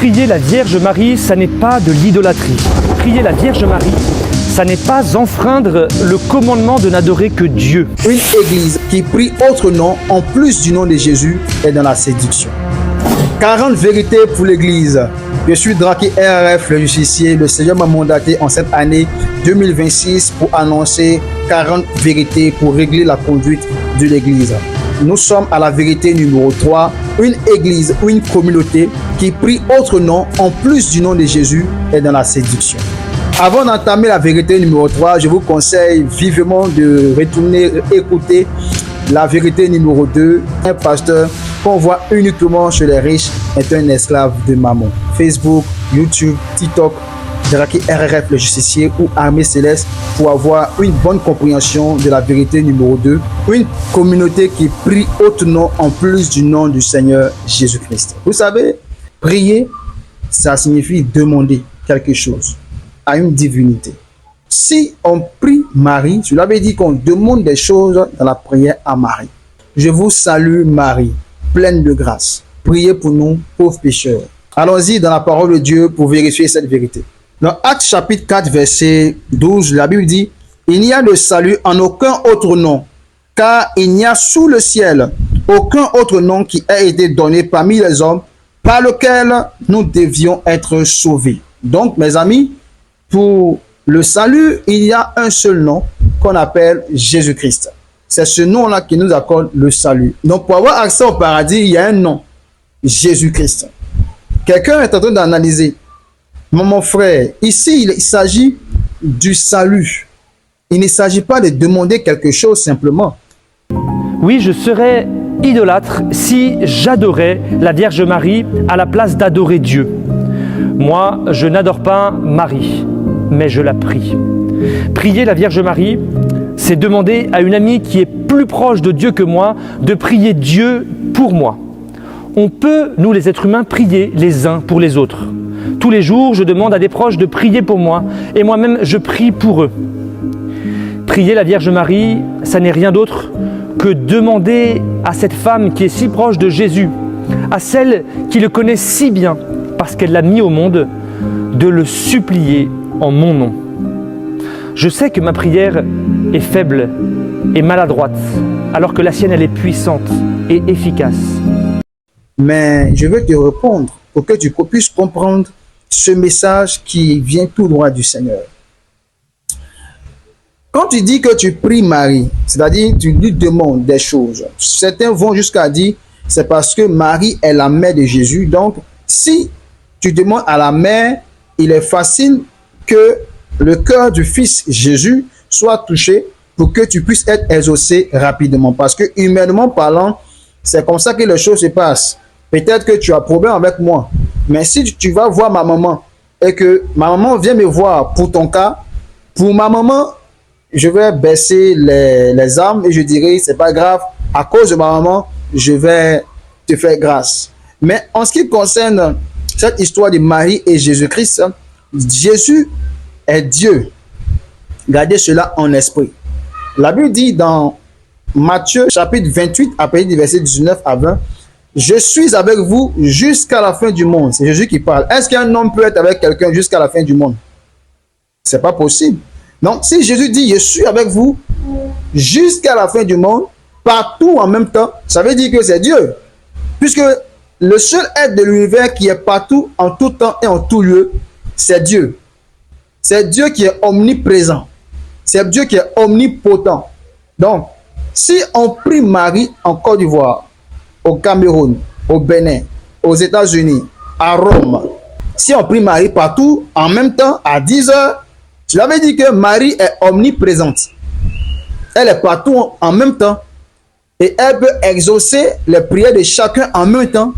Prier la Vierge Marie, ça n'est pas de l'idolâtrie. Prier la Vierge Marie, ça n'est pas enfreindre le commandement de n'adorer que Dieu. Une église qui prie autre nom en plus du nom de Jésus est dans la séduction. 40 vérités pour l'église. Je suis Draki RRF, le justicier. Le Seigneur m'a mandaté en cette année 2026 pour annoncer 40 vérités pour régler la conduite de l'église. Nous sommes à la vérité numéro 3. Une église ou une communauté qui prie autre nom en plus du nom de Jésus est dans la séduction. Avant d'entamer la vérité numéro 3, je vous conseille vivement de retourner écouter la vérité numéro 2. Un pasteur qu'on voit uniquement chez les riches est un esclave de mammon. Facebook, YouTube, TikTok, Draki RRF le justicier ou Armée Céleste pour avoir une bonne compréhension de la vérité numéro 2. Une communauté qui prie autre nom en plus du nom du Seigneur Jésus-Christ. Vous savez, prier, ça signifie demander quelque chose à une divinité. Si on prie Marie, cela veut dire qu'on demande des choses dans la prière à Marie. Je vous salue Marie, pleine de grâce. Priez pour nous, pauvres pécheurs. Allons-y dans la parole de Dieu pour vérifier cette vérité. Dans Actes chapitre 4, verset 12, la Bible dit « Il n'y a de salut en aucun autre nom, car il n'y a sous le ciel aucun autre nom qui ait été donné parmi les hommes par lequel nous devions être sauvés. » Donc, mes amis, pour le salut, il y a un seul nom qu'on appelle Jésus-Christ. C'est ce nom-là qui nous accorde le salut. Donc, pour avoir accès au paradis, il y a un nom, Jésus-Christ. Quelqu'un est en train d'analyser. Mon frère, ici, il s'agit du salut. Il ne s'agit pas de demander quelque chose simplement. Oui, je serais idolâtre si j'adorais la Vierge Marie à la place d'adorer Dieu. Moi, je n'adore pas Marie, mais je la prie. Prier la Vierge Marie, c'est demander à une amie qui est plus proche de Dieu que moi de prier Dieu pour moi. On peut, nous les êtres humains, prier les uns pour les autres. Tous les jours, je demande à des proches de prier pour moi et moi-même, je prie pour eux. Prier la Vierge Marie, ça n'est rien d'autre que demander à cette femme qui est si proche de Jésus, à celle qui le connaît si bien parce qu'elle l'a mis au monde, de le supplier en mon nom. Je sais que ma prière est faible et maladroite, alors que la sienne, elle est puissante et efficace. Mais je veux te répondre pour que tu puisses comprendre ce message qui vient tout droit du Seigneur. Quand tu dis que tu pries Marie, c'est-à-dire tu lui demandes des choses, certains vont jusqu'à dire c'est parce que Marie est la mère de Jésus. Donc, si tu demandes à la mère, il est facile que le cœur du fils Jésus soit touché pour que tu puisses être exaucé rapidement. Parce que humainement parlant, c'est comme ça que les choses se passent. Peut-être que tu as problème avec moi, mais si tu vas voir ma maman et que ma maman vient me voir pour ton cas, pour ma maman, je vais baisser les armes et je dirai, c'est pas grave, à cause de ma maman, je vais te faire grâce. Mais en ce qui concerne cette histoire de Marie et Jésus-Christ, Jésus est Dieu. Gardez cela en esprit. La Bible dit dans Matthieu chapitre 28, à partir du verset 19 à 20, « Je suis avec vous jusqu'à la fin du monde. » C'est Jésus qui parle. Est-ce qu'un homme peut être avec quelqu'un jusqu'à la fin du monde? C'est pas possible. Donc, si Jésus dit « Je suis avec vous jusqu'à la fin du monde », partout en même temps, ça veut dire que c'est Dieu. Puisque le seul être de l'univers qui est partout, en tout temps et en tout lieu, c'est Dieu. C'est Dieu qui est omniprésent. C'est Dieu qui est omnipotent. Donc, si on prie Marie en Côte d'Ivoire, au Cameroun, au Bénin, aux États-Unis, à Rome, si on prie Marie partout, en même temps, à 10 heures, cela veut dire que Marie est omniprésente. Elle est partout en même temps. Et elle peut exaucer les prières de chacun en même temps.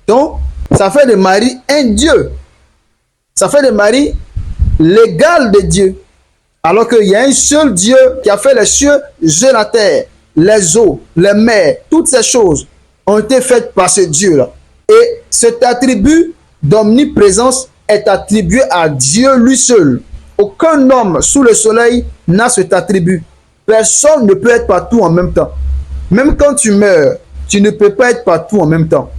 Donc, ça fait de Marie un Dieu. Ça fait de Marie l'égal de Dieu. Alors qu'il y a un seul Dieu qui a fait les cieux et la terre, les eaux, les mers, toutes ces choses ont été faites par ce Dieu-là. Et cet attribut d'omniprésence est attribué à Dieu lui seul. Aucun homme sous le soleil n'a cet attribut. Personne ne peut être partout en même temps. Même quand tu meurs, tu ne peux pas être partout en même temps.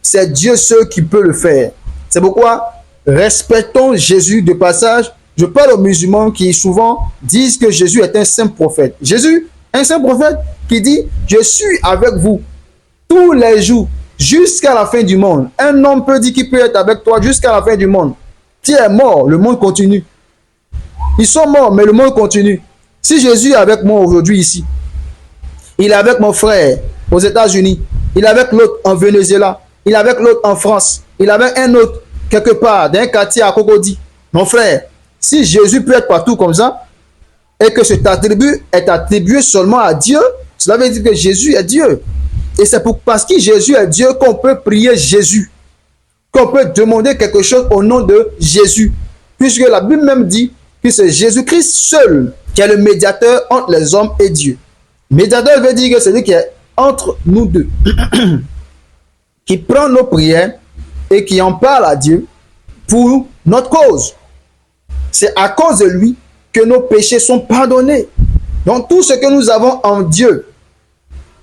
C'est Dieu seul qui peut le faire. C'est pourquoi respectons Jésus. De passage, je parle aux musulmans qui souvent disent que Jésus est un saint prophète. Jésus, un saint prophète qui dit, je suis avec vous tous les jours jusqu'à la fin du monde. Un homme peut dire qu'il peut être avec toi jusqu'à la fin du monde. Tu es mort, le monde continue. Ils sont morts, mais le monde continue. Si Jésus est avec moi aujourd'hui ici, il est avec mon frère aux États-Unis, il est avec l'autre en Venezuela, il est avec l'autre en France, il est avec un autre quelque part, dans un quartier à Cocody. Mon frère, si Jésus peut être partout comme ça, et que cet attribut est attribué seulement à Dieu, cela veut dire que Jésus est Dieu. Et c'est parce que Jésus est Dieu qu'on peut prier Jésus, qu'on peut demander quelque chose au nom de Jésus. Puisque la Bible même dit que c'est Jésus-Christ seul qui est le médiateur entre les hommes et Dieu. Médiateur veut dire que c'est lui qui est entre nous deux, qui prend nos prières et qui en parle à Dieu pour notre cause. C'est à cause de lui que nos péchés sont pardonnés. Donc tout ce que nous avons en Dieu,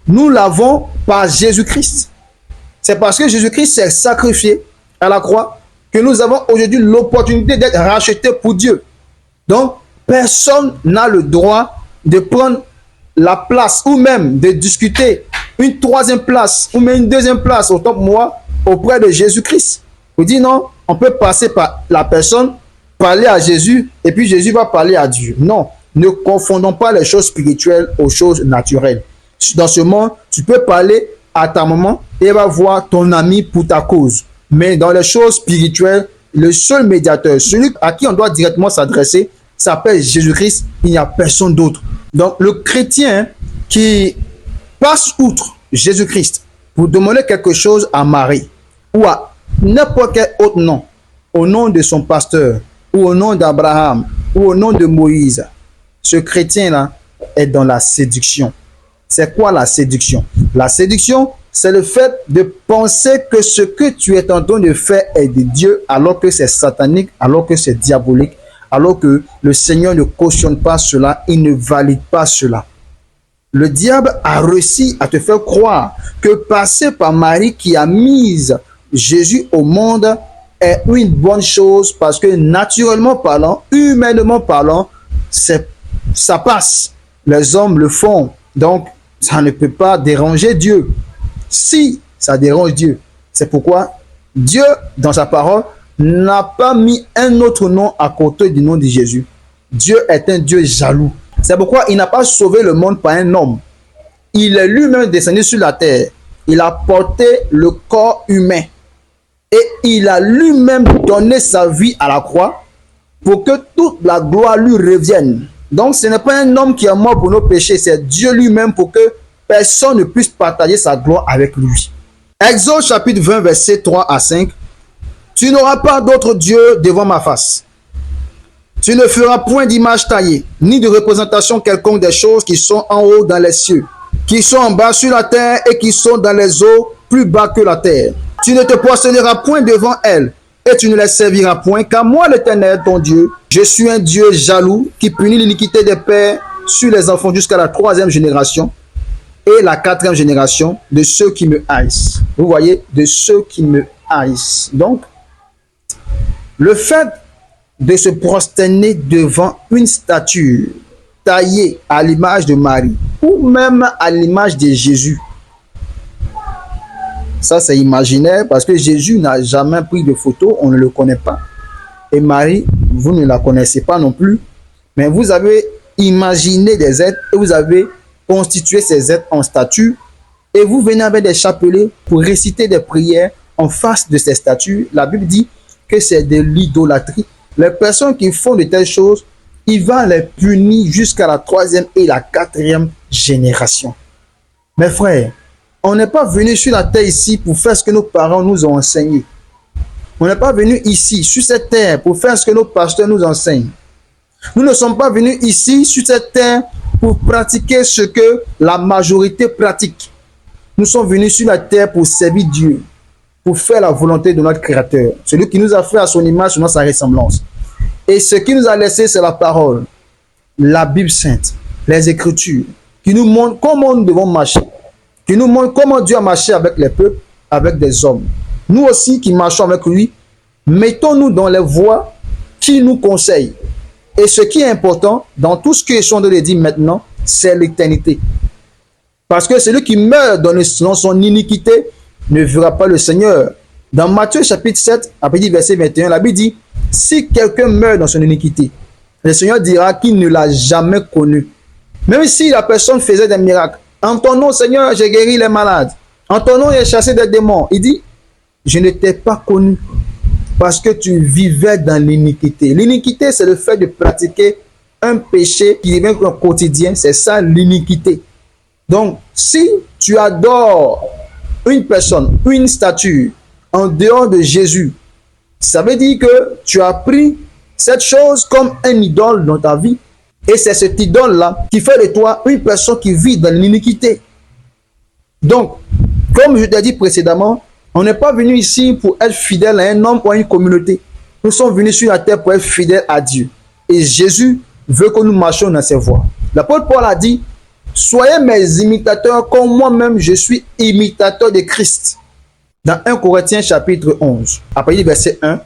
nous l'avons par Jésus-Christ. C'est parce que Jésus-Christ s'est sacrifié à la croix que nous avons aujourd'hui l'opportunité d'être rachetés pour Dieu. Donc, personne n'a le droit de prendre la place ou même de discuter une troisième place ou même une deuxième place, autant que moi, auprès de Jésus-Christ. Vous dites non, on peut passer par la personne, parler à Jésus et puis Jésus va parler à Dieu. Non, ne confondons pas les choses spirituelles aux choses naturelles. Dans ce monde, tu peux parler à ta maman et elle va voir ton ami pour ta cause. Mais dans les choses spirituelles, le seul médiateur, celui à qui on doit directement s'adresser, s'appelle Jésus-Christ. Il n'y a personne d'autre. Donc, le chrétien qui passe outre Jésus-Christ pour demander quelque chose à Marie ou à n'importe quel autre nom, au nom de son pasteur ou au nom d'Abraham ou au nom de Moïse, ce chrétien-là est dans la séduction. C'est quoi la séduction? La séduction, c'est le fait de penser que ce que tu es en train de faire est de Dieu, alors que c'est satanique, alors que c'est diabolique, alors que le Seigneur ne cautionne pas cela, il ne valide pas cela. Le diable a réussi à te faire croire que passer par Marie qui a mis Jésus au monde est une bonne chose parce que naturellement parlant, humainement parlant, ça passe. Les hommes le font. Donc, ça ne peut pas déranger Dieu. Si ça dérange Dieu, c'est pourquoi Dieu, dans sa parole, n'a pas mis un autre nom à côté du nom de Jésus. Dieu est un Dieu jaloux. C'est pourquoi il n'a pas sauvé le monde par un homme. Il est lui-même descendu sur la terre. Il a porté le corps humain. Et il a lui-même donné sa vie à la croix pour que toute la gloire lui revienne. Donc ce n'est pas un homme qui est mort pour nos péchés, c'est Dieu lui-même pour que personne ne puisse partager sa gloire avec lui. Exode chapitre 20, versets 3 à 5. Tu n'auras pas d'autre Dieu devant ma face. Tu ne feras point d'image taillée, ni de représentation quelconque des choses qui sont en haut dans les cieux, qui sont en bas sur la terre et qui sont dans les eaux plus bas que la terre. Tu ne te prosterneras point devant elles et tu ne les serviras point, car moi l'Éternel, ton Dieu, je suis un Dieu jaloux qui punit l'iniquité des pères sur les enfants jusqu'à la 3e génération et la 4e génération de ceux qui me haïssent. Vous voyez, de ceux qui me haïssent. Donc, le fait de se prosterner devant une statue taillée à l'image de Marie ou même à l'image de Jésus, ça c'est imaginaire parce que Jésus n'a jamais pris de photo, on ne le connaît pas. Et Marie, vous ne la connaissez pas non plus, mais vous avez imaginé des êtres et vous avez constitué ces êtres en statue et vous venez avec des chapelets pour réciter des prières en face de ces statues. La Bible dit que c'est de l'idolâtrie. Les personnes qui font de telles choses, il va les punir jusqu'à la 3e et la 4e génération. Mes frères, on n'est pas venu sur la terre ici pour faire ce que nos parents nous ont enseigné. On n'est pas venu ici, sur cette terre, pour faire ce que nos pasteurs nous enseignent. Nous ne sommes pas venus ici, sur cette terre, pour pratiquer ce que la majorité pratique. Nous sommes venus sur la terre pour servir Dieu, pour faire la volonté de notre Créateur, celui qui nous a fait à son image, selon sa ressemblance. Et ce qui nous a laissé, c'est la parole, la Bible sainte, les Écritures, qui nous montrent comment nous devons marcher, qui nous montrent comment Dieu a marché avec les peuples, avec des hommes. Nous aussi qui marchons avec lui, Mettons-nous dans les voies qui nous conseillent. Et ce qui est important dans tout ce que je suis en train de dire maintenant, c'est l'éternité. Parce que celui qui meurt dans son iniquité ne verra pas le Seigneur. Dans Matthieu chapitre 7, à partir du verset 21, la Bible dit, si quelqu'un meurt dans son iniquité, le Seigneur dira qu'il ne l'a jamais connu. Même si la personne faisait des miracles. En ton nom, Seigneur, j'ai guéri les malades. En ton nom, j'ai chassé des démons. Il dit, je ne t'ai pas connu parce que tu vivais dans l'iniquité. L'iniquité, c'est le fait de pratiquer un péché qui devient un quotidien. C'est ça l'iniquité. Donc, si tu adores une personne, une statue, en dehors de Jésus, ça veut dire que tu as pris cette chose comme un idole dans ta vie. Et c'est cette idole-là qui fait de toi une personne qui vit dans l'iniquité. Donc, comme je t'ai dit précédemment, on n'est pas venu ici pour être fidèle à un homme ou à une communauté. Nous sommes venus sur la terre pour être fidèles à Dieu. Et Jésus veut que nous marchions dans ses voies. L'apôtre Paul a dit, soyez mes imitateurs comme moi-même je suis imitateur de Christ. Dans 1 Corinthiens chapitre 11, à partir du verset 1.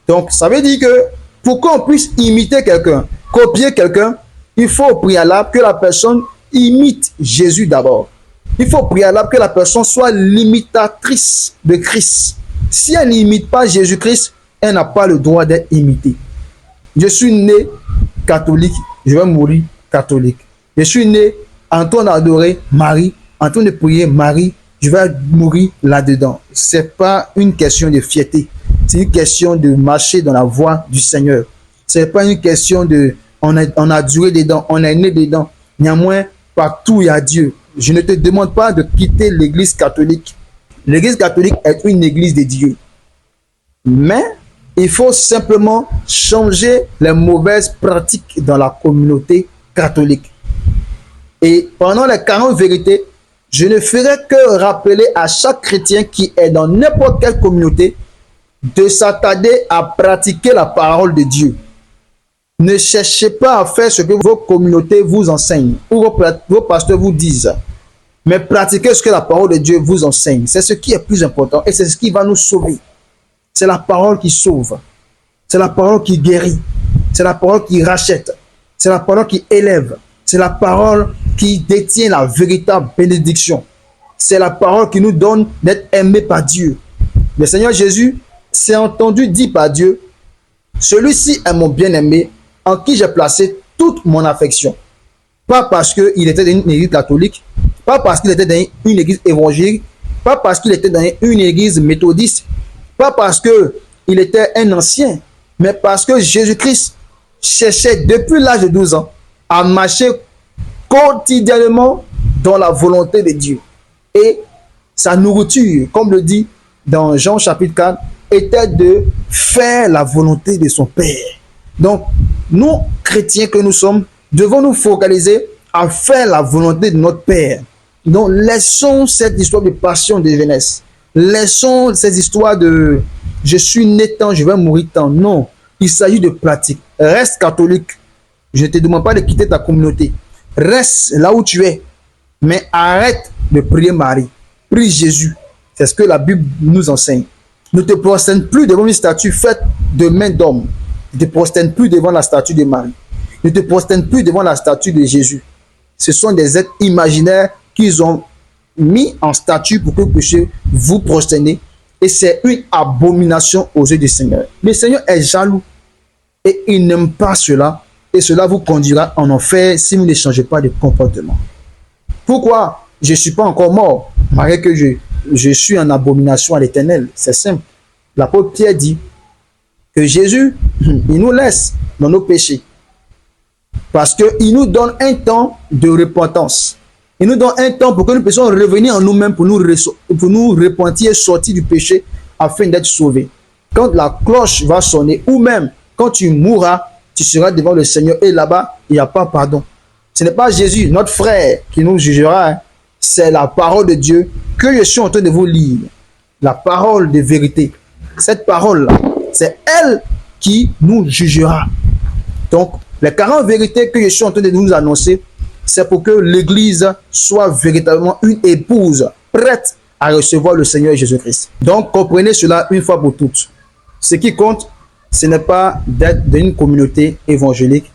Donc, ça veut dire que pour qu'on puisse imiter quelqu'un, copier quelqu'un, il faut au préalable que la personne imite Jésus d'abord. Il faut au préalable que la personne soit l'imitatrice de Christ. Si elle n'imite pas Jésus-Christ, elle n'a pas le droit d'être imitée. Je suis né catholique, je vais mourir catholique. Je suis né en train d'adorer Marie, en train de prier Marie, je vais mourir là-dedans. Ce n'est pas une question de fierté, c'est une question de marcher dans la voie du Seigneur. Ce n'est pas une question de on a duré dedans, on est né dedans. Néanmoins, partout il y a Dieu. Je ne te demande pas de quitter l'église catholique. L'église catholique est une église de Dieu. Mais il faut simplement changer les mauvaises pratiques dans la communauté catholique. Et pendant les 40 vérités, je ne ferai que rappeler à chaque chrétien qui est dans n'importe quelle communauté de s'attarder à pratiquer la parole de Dieu. Ne cherchez pas à faire ce que vos communautés vous enseignent ou vos pasteurs vous disent. Mais pratiquez ce que la parole de Dieu vous enseigne. C'est ce qui est plus important et c'est ce qui va nous sauver. C'est la parole qui sauve. C'est la parole qui guérit. C'est la parole qui rachète. C'est la parole qui élève. C'est la parole qui détient la véritable bénédiction. C'est la parole qui nous donne d'être aimés par Dieu. Le Seigneur Jésus s'est entendu dire par Dieu, celui-ci est mon bien-aimé en qui j'ai placé toute mon affection. Pas parce qu'il était dans une église catholique, pas parce qu'il était dans une église évangélique, pas parce qu'il était dans une église méthodiste, pas parce qu'il était un ancien, mais parce que Jésus-Christ cherchait depuis l'âge de 12 ans à marcher quotidiennement dans la volonté de Dieu. Et sa nourriture, comme le dit dans Jean chapitre 4, était de faire la volonté de son Père. Donc, nous, chrétiens que nous sommes, devons nous focaliser à faire la volonté de notre Père. Donc, laissons cette histoire de passion de jeunesse. Laissons cette histoire de « je suis né tant, je vais mourir tant ». Non, il s'agit de pratique. Reste catholique. Je ne te demande pas de quitter ta communauté. Reste là où tu es. Mais arrête de prier Marie. Prie Jésus. C'est ce que la Bible nous enseigne. Ne te prosterne plus devant une statue faite de main d'homme. Ne te prosterne plus devant la statue de Marie. Ne te prosterne plus devant la statue de Jésus. Ce sont des êtres imaginaires qu'ils ont mis en statue pour que vous puissiez vous prosterner. Et c'est une abomination aux yeux du Seigneur. Le Seigneur est jaloux. Et il n'aime pas cela. Et cela vous conduira en enfer si vous ne changez pas de comportement. Pourquoi je ne suis pas encore mort, malgré que je suis en abomination à l'Éternel? C'est simple. L'apôtre Pierre dit que Jésus, il nous laisse dans nos péchés. Parce qu'il nous donne un temps de repentance. Il nous donne un temps pour que nous puissions revenir en nous-mêmes, pour nous repentir et sortir du péché afin d'être sauvés. Quand la cloche va sonner, ou même quand tu mourras, tu seras devant le Seigneur et là-bas, il n'y a pas pardon. Ce n'est pas Jésus, notre frère, qui nous jugera. C'est la parole de Dieu que je suis en train de vous lire. La parole de vérité. Cette parole-là, c'est elle qui nous jugera. Donc, les 40 vérités que je suis en train de nous annoncer, c'est pour que l'Église soit véritablement une épouse prête à recevoir le Seigneur Jésus-Christ. Donc, comprenez cela une fois pour toutes. Ce qui compte, ce n'est pas d'être dans une communauté évangélique,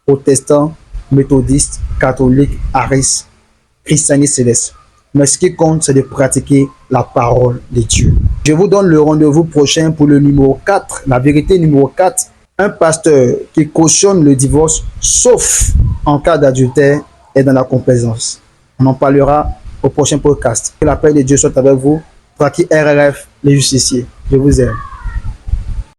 protestant, méthodiste, catholique, ariste, christianiste céleste. Mais ce qui compte, c'est de pratiquer la parole de Dieu. Je vous donne le rendez-vous prochain pour le numéro 4, la vérité numéro 4. Un pasteur qui cautionne le divorce, sauf en cas d'adultère, est dans la complaisance. On en parlera au prochain podcast. Que la paix de Dieu soit avec vous. Toi qui RRF, les justiciers. Je vous aime.